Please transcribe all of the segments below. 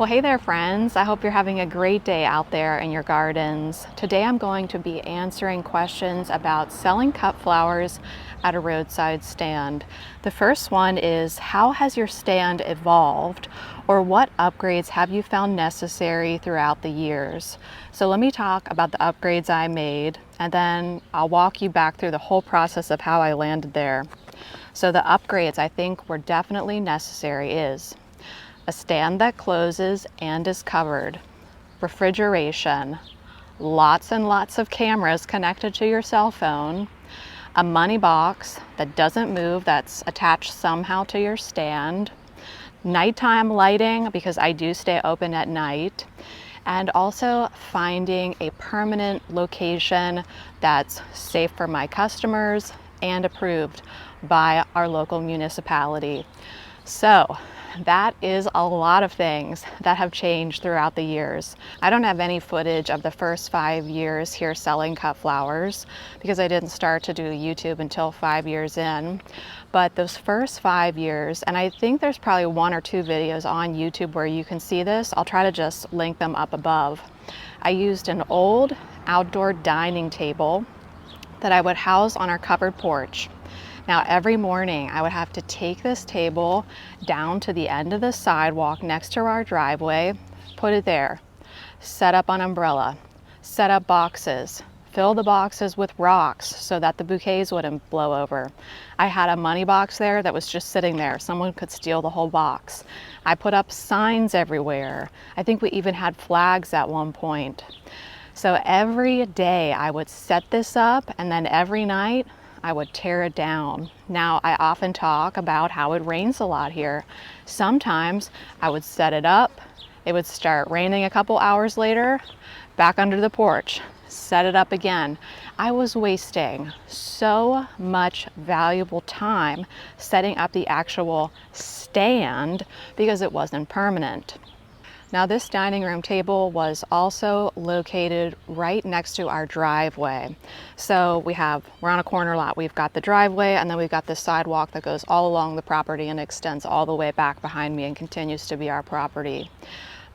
Well, hey there, friends. I hope you're having a great day out there in your gardens. Today I'm going to be answering questions about selling cut flowers at a roadside stand. The first one is, how has your stand evolved, or what upgrades have you found necessary throughout the years? So let me talk about the upgrades I made, and then I'll walk you back through the whole process of how I landed there. So the upgrades I think were definitely necessary is a stand that closes and is covered, refrigeration, lots and lots of cameras connected to your cell phone, a money box that doesn't move that's attached somehow to your stand, nighttime lighting because I do stay open at night, and also finding a permanent location that's safe for my customers and approved by our local municipality. So that is a lot of things that have changed throughout the years. I don't have any footage of the first 5 years here selling cut flowers because I didn't start to do YouTube until 5 years in. But those first 5 years, and I think there's probably 1 or 2 videos on YouTube where you can see this. I'll try to just link them up above. I used an old outdoor dining table that I would house on our covered porch. Now every morning I would have to take this table down to the end of the sidewalk next to our driveway, put it there, set up an umbrella, set up boxes, fill the boxes with rocks so that the bouquets wouldn't blow over. I had a money box there that was just sitting there. Someone could steal the whole box. I put up signs everywhere. I think we even had flags at one point. So every day I would set this up, and then every night I would tear it down. Now, I often talk about how it rains a lot here. Sometimes I would set it up, it would start raining a couple hours later, back under the porch, set it up again. I was wasting so much valuable time setting up the actual stand because it wasn't permanent. Now, this dining room table was also located right next to our driveway. So we're on a corner lot. We've got the driveway, and then we've got this sidewalk that goes all along the property and extends all the way back behind me and continues to be our property.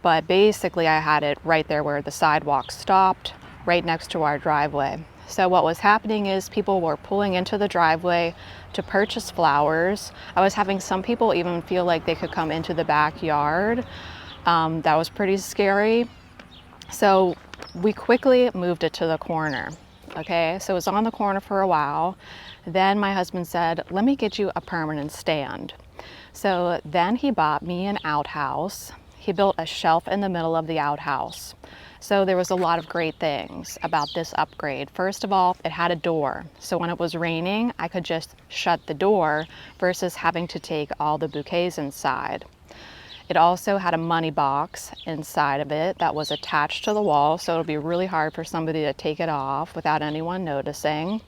But basically I had it right there where the sidewalk stopped, right next to our driveway. So what was happening is people were pulling into the driveway to purchase flowers. I was having some people even feel like they could come into the backyard. That was pretty scary. So we quickly moved it to the corner. Okay, so it was on the corner for a while. Then my husband said, let me get you a permanent stand. So then he bought me an outhouse. He built a shelf in the middle of the outhouse. So there was a lot of great things about this upgrade. First of all, it had a door. So when it was raining, I could just shut the door versus having to take all the bouquets inside. It also had a money box inside of it that was attached to the wall, so it would be really hard for somebody to take it off without anyone noticing.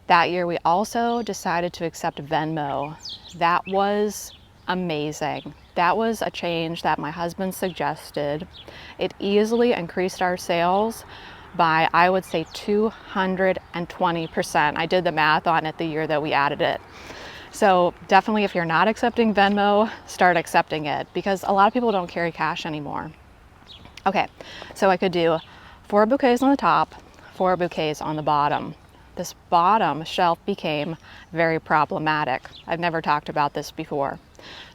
That year we also decided to accept Venmo. That was amazing. That was a change that my husband suggested. It easily increased our sales by, I would say, 220%. I did the math on it the year that we added it. So definitely, if you're not accepting Venmo, start accepting it, because a lot of people don't carry cash anymore. Okay, so I could do 4 bouquets on the top, 4 bouquets on the bottom. This bottom shelf became very problematic. I've never talked about this before.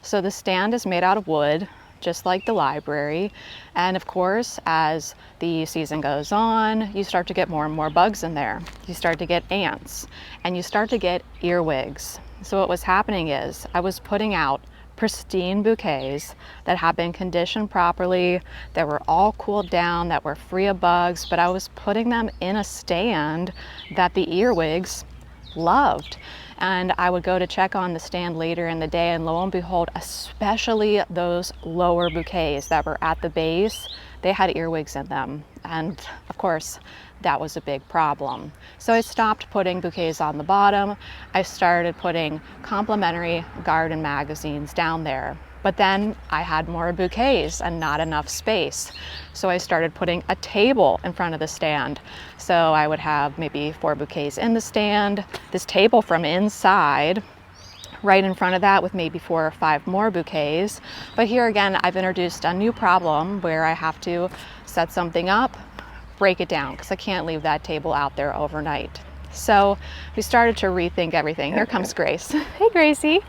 So the stand is made out of wood, just like the library. And of course, as the season goes on, you start to get more and more bugs in there. You start to get ants, and you start to get earwigs. So what was happening is I was putting out pristine bouquets that had been conditioned properly, that were all cooled down, that were free of bugs, but I was putting them in a stand that the earwigs loved. And I would go to check on the stand later in the day, and lo and behold, especially those lower bouquets that were at the base, they had earwigs in them. And of course, that was a big problem. So I stopped putting bouquets on the bottom. I started putting complimentary garden magazines down there. But then I had more bouquets and not enough space. So I started putting a table in front of the stand. So I would have maybe 4 bouquets in the stand, this table from inside, right in front of that with maybe 4 or 5 more bouquets. But here again, I've introduced a new problem where I have to set something up, break it down, because I can't leave that table out there overnight. So we started to rethink everything. Here comes Grace. Hey, Gracie.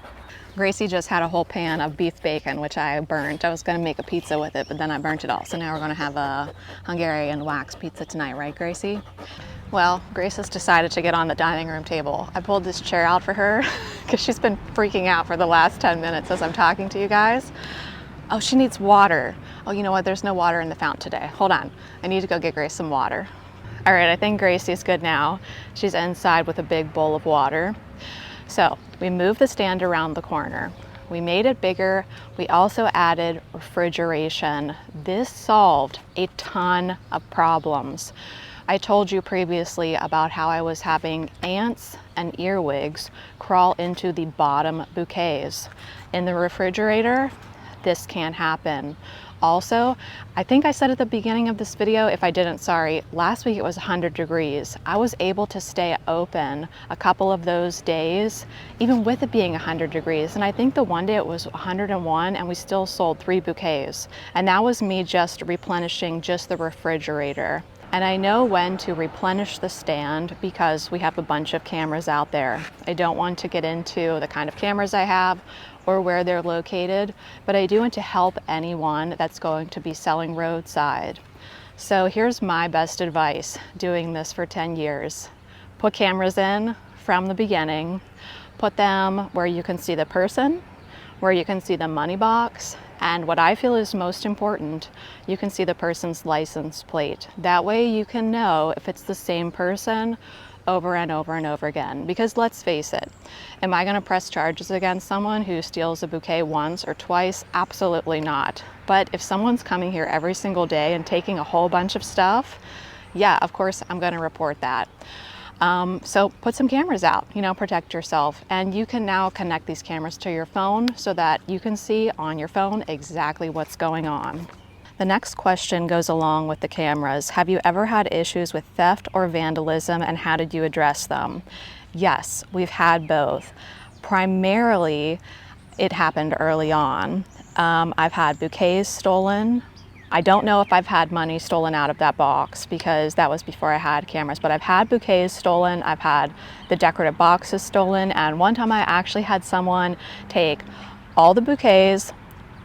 Gracie just had a whole pan of beef bacon, which I burnt. I was going to make a pizza with it, but then I burnt it all. So now we're going to have a Hungarian wax pizza tonight, right, Gracie? Well, Grace has decided to get on the dining room table. I pulled this chair out for her because she's been freaking out for the last 10 minutes as I'm talking to you guys. Oh, she needs water. Oh, you know what? There's no water in the fountain today. Hold on. I need to go get Grace some water. All right, I think Gracie's good now. She's inside with a big bowl of water. So we moved the stand around the corner. We made it bigger. We also added refrigeration. This solved a ton of problems. I told you previously about how I was having ants and earwigs crawl into the bottom bouquets. In the refrigerator, this can't happen. Also, I think I said at the beginning of this video, if I didn't, sorry, last week it was 100 degrees. I was able to stay open a couple of those days, even with it being 100 degrees. And I think the one day it was 101 and we still sold 3 bouquets. And that was me just replenishing just the refrigerator. And I know when to replenish the stand because we have a bunch of cameras out there. I don't want to get into the kind of cameras I have or where they're located, but I do want to help anyone that's going to be selling roadside. So here's my best advice doing this for 10 years. Put cameras in from the beginning, put them where you can see the person, where you can see the money box, and what I feel is most important, you can see the person's license plate. That way you can know if it's the same person over and over and over again. Because let's face it, am I going to press charges against someone who steals a bouquet once or twice? Absolutely not. But if someone's coming here every single day and taking a whole bunch of stuff, yeah, of course I'm going to report that. So put some cameras out, protect yourself. And you can now connect these cameras to your phone so that you can see on your phone exactly what's going on. The next question goes along with the cameras. Have you ever had issues with theft or vandalism, and how did you address them? Yes, we've had both. Primarily, it happened early on. I've had bouquets stolen. I don't know if I've had money stolen out of that box because that was before I had cameras, but I've had bouquets stolen. I've had the decorative boxes stolen. And one time I actually had someone take all the bouquets,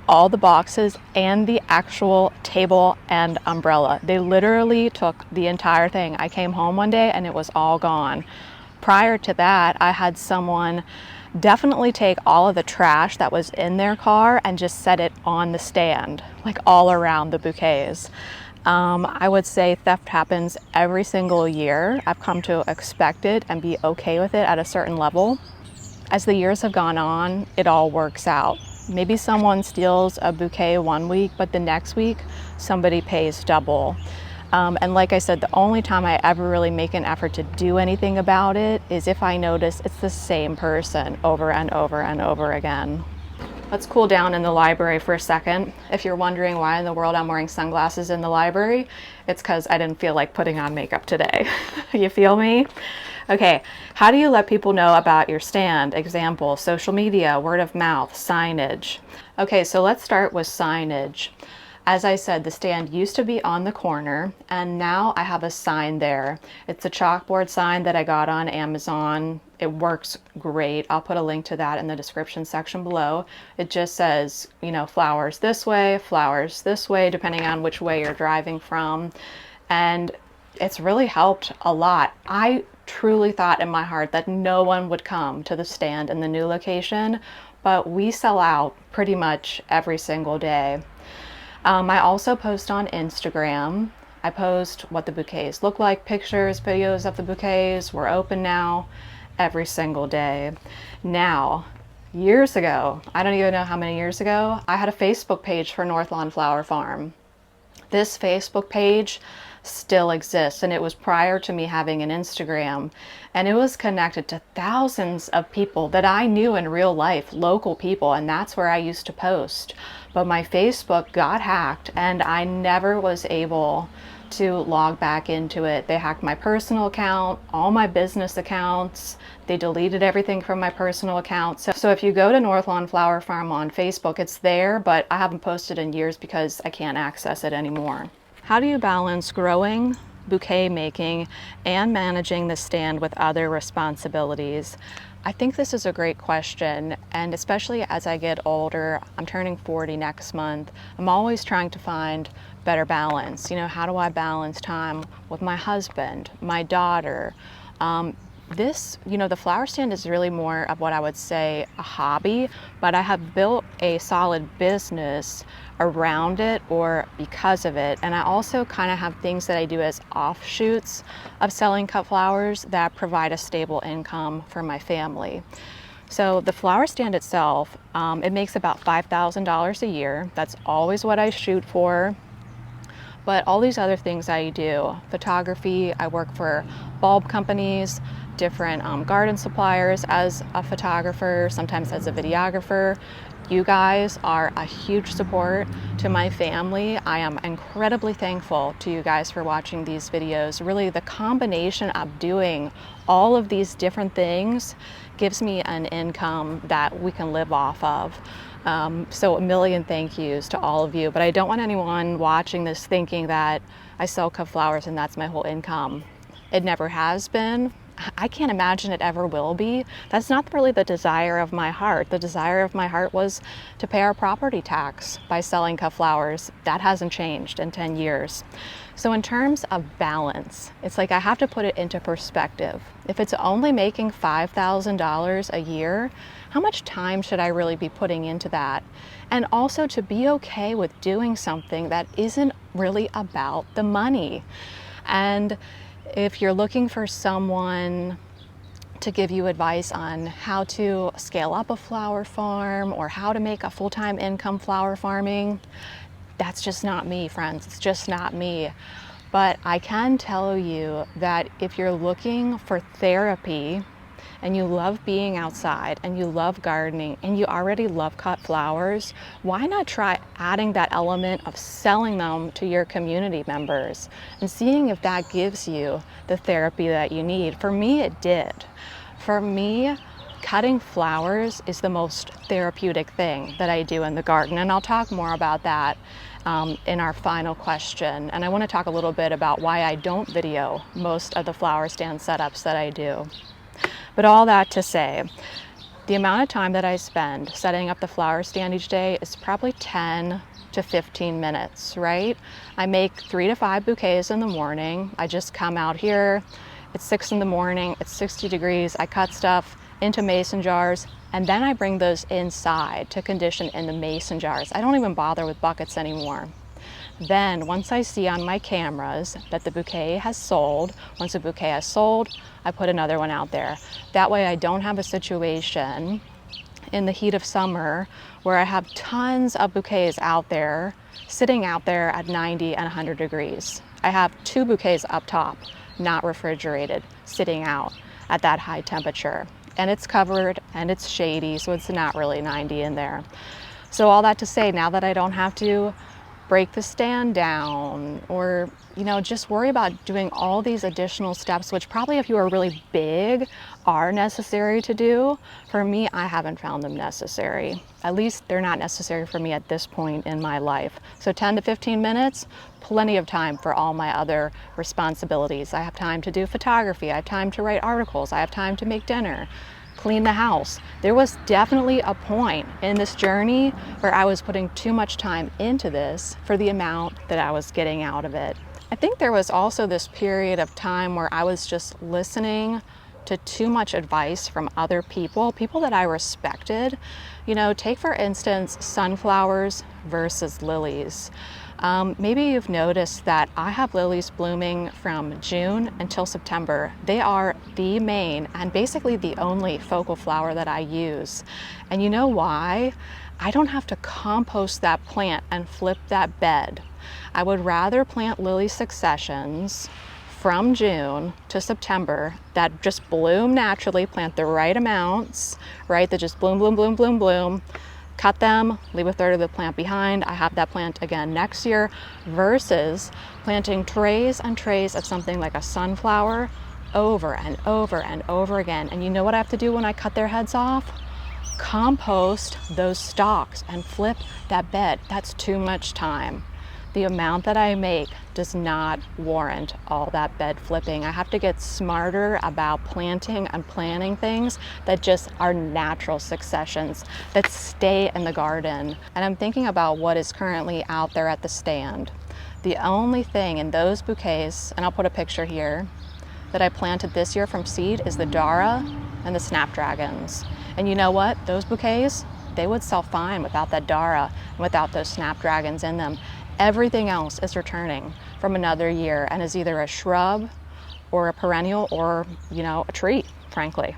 all the boxes, and the actual table and umbrella. They literally took the entire thing. I came home one day and it was all gone. Prior to that, I had someone definitely take all of the trash that was in their car and just set it on the stand, like all around the bouquets. I would say theft happens every single year. I've come to expect it and be okay with it at a certain level. As the years have gone on, it all works out. Maybe someone steals a bouquet one week, but the next week somebody pays double. And like I said, the only time I ever really make an effort to do anything about it is if I notice it's the same person over and over and over again. Let's cool down in the library for a second. If you're wondering why in the world I'm wearing sunglasses in the library, it's because I didn't feel like putting on makeup today. You feel me? Okay, how do you let people know about your stand? Example, social media, word of mouth, signage. Okay, so let's start with signage. As I said, the stand used to be on the corner, and now I have a sign there. It's a chalkboard sign that I got on Amazon. It works great. I'll put a link to that in the description section below. It just says, flowers this way, depending on which way you're driving from. And it's really helped a lot. I truly thought in my heart that no one would come to the stand in the new location, but we sell out pretty much every single day. I also post on Instagram. I post what the bouquets look like, pictures, videos of the bouquets. We're open now every single day. Now, years ago, I don't even know how many years ago, I had a Facebook page for North Lawn Flower Farm. This Facebook page still exists, and it was prior to me having an Instagram, and it was connected to thousands of people that I knew in real life, local people, and that's where I used to post. But my Facebook got hacked and I never was able to log back into it. They hacked my personal account, all my business accounts. They deleted everything from my personal account. So if you go to North Lawn Flower Farm on Facebook, it's there, but I haven't posted in years because I can't access it anymore. How do you balance growing, bouquet making, and managing the stand with other responsibilities? I think this is a great question, and especially as I get older, I'm turning 40 next month, I'm always trying to find better balance. You know, how do I balance time with my husband, my daughter? The flower stand is really more of what I would say a hobby, but I have built a solid business around it or because of it. And I also kind of have things that I do as offshoots of selling cut flowers that provide a stable income for my family. So the flower stand itself, it makes about $5,000 a year. That's always what I shoot for. But all these other things I do, photography, I work for bulb companies, different garden suppliers as a photographer, sometimes as a videographer. You guys are a huge support to my family. I am incredibly thankful to you guys for watching these videos. Really, the combination of doing all of these different things gives me an income that we can live off of. So a million thank yous to all of you, but I don't want anyone watching this thinking that I sell cut flowers and that's my whole income. It never has been. I can't imagine it ever will be. That's not really the desire of my heart. The desire of my heart was to pay our property tax by selling cut flowers. That hasn't changed in 10 years. So in terms of balance, it's like I have to put it into perspective. If it's only making $5,000 a year, how much time should I really be putting into that? And also to be okay with doing something that isn't really about the money. And if you're looking for someone to give you advice on how to scale up a flower farm or how to make a full-time income flower farming, that's just not me, friends. It's just not me. But I can tell you that if you're looking for therapy and you love being outside and you love gardening and you already love cut flowers, why not try adding that element of selling them to your community members and seeing if that gives you the therapy that you need? For me, it did. For me, cutting flowers is the most therapeutic thing that I do in the garden, and I'll talk more about that in our final question. And I want to talk a little bit about why I don't video most of the flower stand setups that I do. But all that to say, the amount of time that I spend setting up the flower stand each day is probably 10 to 15 minutes, right? I make 3 to 5 bouquets in the morning. I just come out here, it's 6 in the morning, it's 60 degrees, I cut stuff into mason jars, and then I bring those inside to condition in the mason jars. I don't even bother with buckets anymore. Then once I see on my cameras that the bouquet has sold, once a bouquet has sold, I put another one out there. That way I don't have a situation in the heat of summer where I have tons of bouquets out there, sitting out there at 90 and 100 degrees. I have 2 bouquets up top, not refrigerated, sitting out at that high temperature. And it's covered and it's shady, so it's not really 90 in there. So all that to say, now that I don't have to break the stand down or, just worry about doing all these additional steps, which probably if you are really big are necessary to do. For me, I haven't found them necessary. At least they're not necessary for me at this point in my life. So 10 to 15 minutes, plenty of time for all my other responsibilities. I have time to do photography. I have time to write articles. I have time to make dinner, clean the house. There was definitely a point in this journey where I was putting too much time into this for the amount that I was getting out of it. I think there was also this period of time where I was just listening to too much advice from other people, people that I respected. You know, take for instance, sunflowers versus lilies. Maybe you've noticed that I have lilies blooming from June until September. They are the main and basically the only focal flower that I use. And you know why? I don't have to compost that plant and flip that bed. I would rather plant lily successions from June to September that just bloom naturally, plant the right amounts, right? That just bloom, bloom, bloom, bloom, bloom. Cut them, leave a third of the plant behind. I have that plant again next year, versus planting trays and trays of something like a sunflower over and over and over again. And you know what I have to do when I cut their heads off? Compost those stalks and flip that bed. That's too much time. The amount that I make does not warrant all that bed flipping. I have to get smarter about planting and planting things that just are natural successions that stay in the garden. And I'm thinking about what is currently out there at the stand. The only thing in those bouquets, and I'll put a picture here, that I planted this year from seed is the Dara and the Snapdragons. And you know what? Those bouquets, they would sell fine without that Dara and without those Snapdragons in them. Everything else is returning from another year and is either a shrub or a perennial or, you know, a tree, frankly.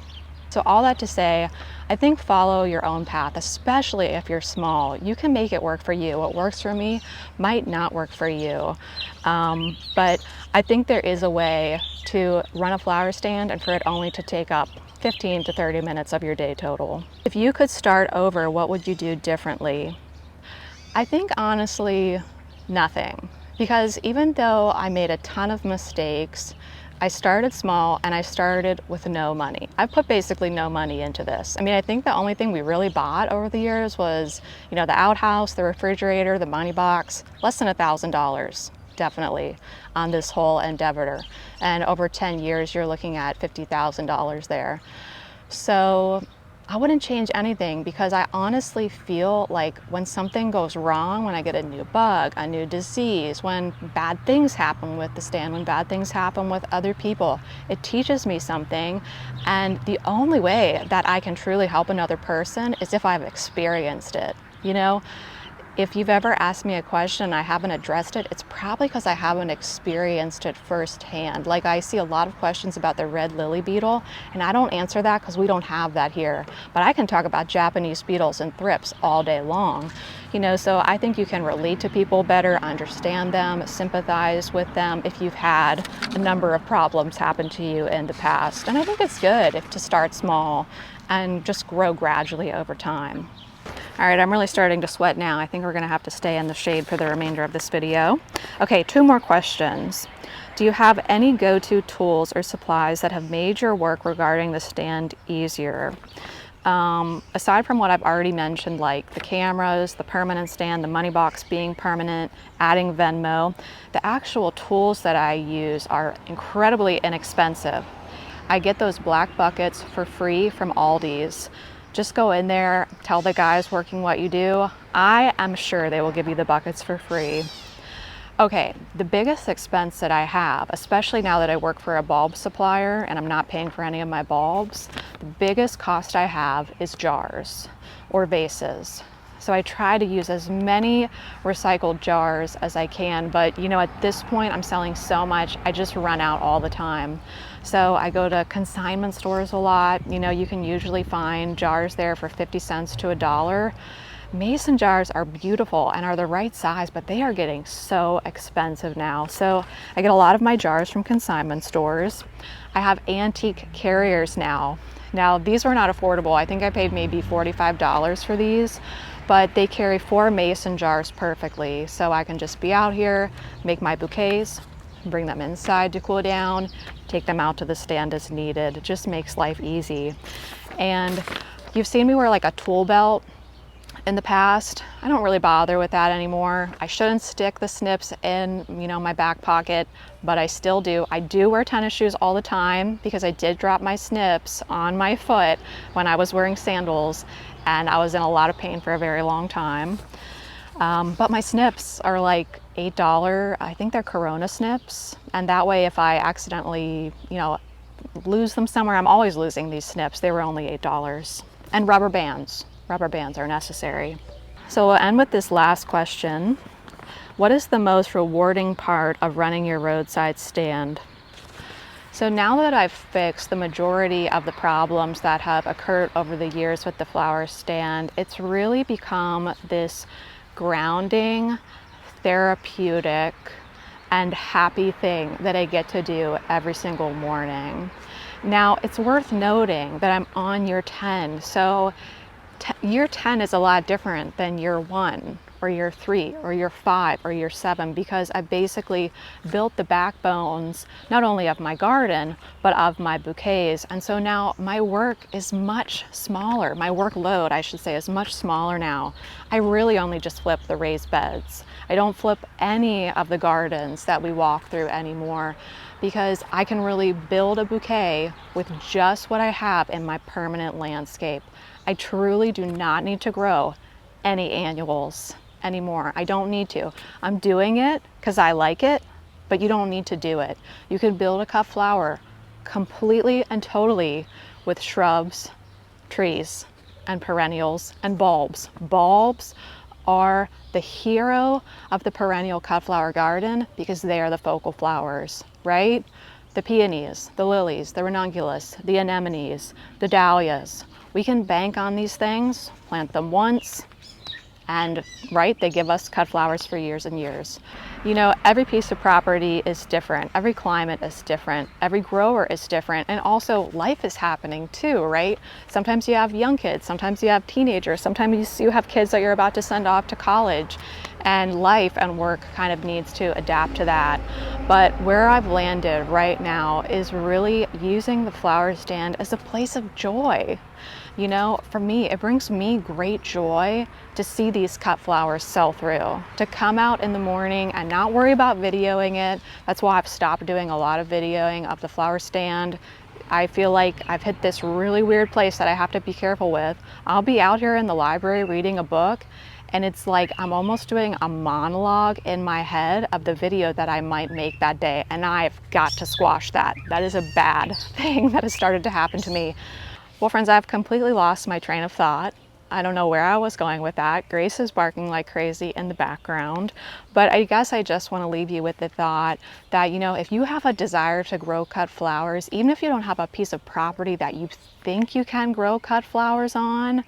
So all that to say, I think follow your own path, especially if you're small. You can make it work for you. What works for me might not work for you. But I think there is a way to run a flower stand and for it only to take up 15 to 30 minutes of your day total. If you could start over, what would you do differently? I think honestly, nothing. Because even though I made a ton of mistakes, I started small and I started with no money. I put basically no money into this. I mean, I think the only thing we really bought over the years was, you know, the outhouse, the refrigerator, the money box, less than $1,000, definitely, on this whole endeavor. And over 10 years, you're looking at $50,000 there. So I wouldn't change anything, because I honestly feel like when something goes wrong, when I get a new bug, a new disease, when bad things happen with the stand, when bad things happen with other people, it teaches me something. And the only way that I can truly help another person is if I've experienced it. You know, if you've ever asked me a question and I haven't addressed it, it's probably because I haven't experienced it firsthand. Like, I see a lot of questions about the red lily beetle, and I don't answer that because we don't have that here. But I can talk about Japanese beetles and thrips all day long. You know, so I think you can relate to people better, understand them, sympathize with them if you've had a number of problems happen to you in the past. And I think it's good to start small and just grow gradually over time. All right, I'm really starting to sweat now. I think we're gonna have to stay in the shade for the remainder of this video. Okay, 2 more questions. Do you have any go-to tools or supplies that have made your work regarding the stand easier? Aside from what I've already mentioned, like the cameras, the permanent stand, the money box being permanent, adding Venmo, the actual tools that I use are incredibly inexpensive. I get those black buckets for free from Aldi's. Just go in there, tell the guys working what you do. I am sure they will give you the buckets for free. Okay, the biggest expense that I have, especially now that I work for a bulb supplier and I'm not paying for any of my bulbs, the biggest cost I have is jars or vases. So I try to use as many recycled jars as I can, but you know, at this point I'm selling so much, I just run out all the time. So I go to consignment stores a lot. You know, you can usually find jars there for 50 cents to $1. Mason jars are beautiful and are the right size, but they are getting so expensive now. So I get a lot of my jars from consignment stores. I have antique carriers now. Now, these were not affordable. I think I paid maybe $45 for these, but they carry 4 mason jars perfectly. So I can just be out here, make my bouquets, bring them inside to cool down, take them out to the stand as needed. It just makes life easy. And you've seen me wear like a tool belt in the past. I don't really bother with that anymore. I shouldn't stick the snips in, you know, my back pocket, but I still do. I do wear tennis shoes all the time because I did drop my snips on my foot when I was wearing sandals, and I was in a lot of pain for a very long time. But my snips are like $8. I think they're Corona snips. And that way, if I accidentally, you know, lose them somewhere. I'm always losing these snips. They were only $8. And rubber bands. Rubber bands are necessary. So we'll end with this last question. What is the most rewarding part of running your roadside stand? So now that I've fixed the majority of the problems that have occurred over the years with the flower stand, it's really become this grounding, therapeutic, and happy thing that I get to do every single morning. Now, it's worth noting that I'm on year 10, so year 10 is a lot different than year 1 or year 3 or year 5 or year 7, because I basically built the backbones not only of my garden but of my bouquets. And so now my work is much smaller. My workload, I should say, is much smaller now. I really only just flip the raised beds. I don't flip any of the gardens that we walk through anymore, because I can really build a bouquet with just what I have in my permanent landscape. I truly do not need to grow any annuals anymore. I don't need to. I'm doing it because I like it, but you don't need to do it. You can build a cut flower completely and totally with shrubs, trees, and perennials and bulbs. Bulbs are the hero of the perennial cut flower garden because they are the focal flowers, right? The peonies, the lilies, the ranunculus, the anemones, the dahlias. We can bank on these things, plant them once, and right, they give us cut flowers for years and years. You know, every piece of property is different. Every climate is different. Every grower is different. And also life is happening too, right? Sometimes you have young kids, sometimes you have teenagers, sometimes you have kids that you're about to send off to college, and life and work kind of needs to adapt to that. But where I've landed right now is really using the flower stand as a place of joy. You know, for me, it brings me great joy to see these cut flowers sell through, to come out in the morning and not worry about videoing it. That's why I've stopped doing a lot of videoing of the flower stand. I feel like I've hit this really weird place that I have to be careful with. I'll be out here in the library reading a book, and it's like I'm almost doing a monologue in my head of the video that I might make that day, and I've got to squash that. That is a bad thing that has started to happen to me. Well, friends, I've completely lost my train of thought. I don't know where I was going with that. Grace is barking like crazy in the background. But I guess I just want to leave you with the thought that, you know, if you have a desire to grow cut flowers, even if you don't have a piece of property that you think you can grow cut flowers on,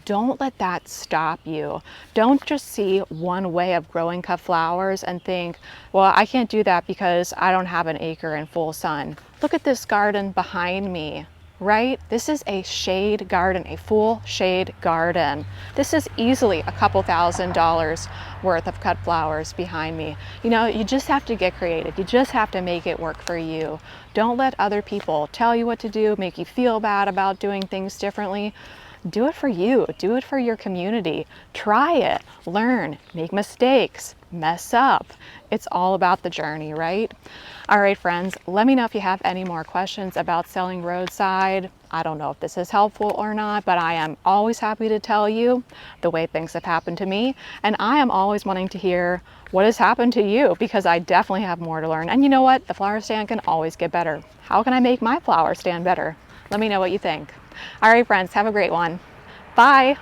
don't let that stop you. Don't just see one way of growing cut flowers and think, well, I can't do that because I don't have an acre in full sun. Look at this garden behind me. Right? This is a shade garden, a full shade garden. This is easily a couple $1,000s worth of cut flowers behind me. You know, you just have to get creative. You just have to make it work for you. Don't let other people tell you what to do, make you feel bad about doing things differently. Do it for you. Do it for your community. Try it. Learn. Make mistakes. Mess up. It's all about the journey, right? All right, friends, let me know if you have any more questions about selling roadside. I don't know if this is helpful or not, but I am always happy to tell you the way things have happened to me. And I am always wanting to hear what has happened to you, because I definitely have more to learn. And you know what? The flower stand can always get better. How can I make my flower stand better? Let me know what you think. All right, friends, have a great one. Bye.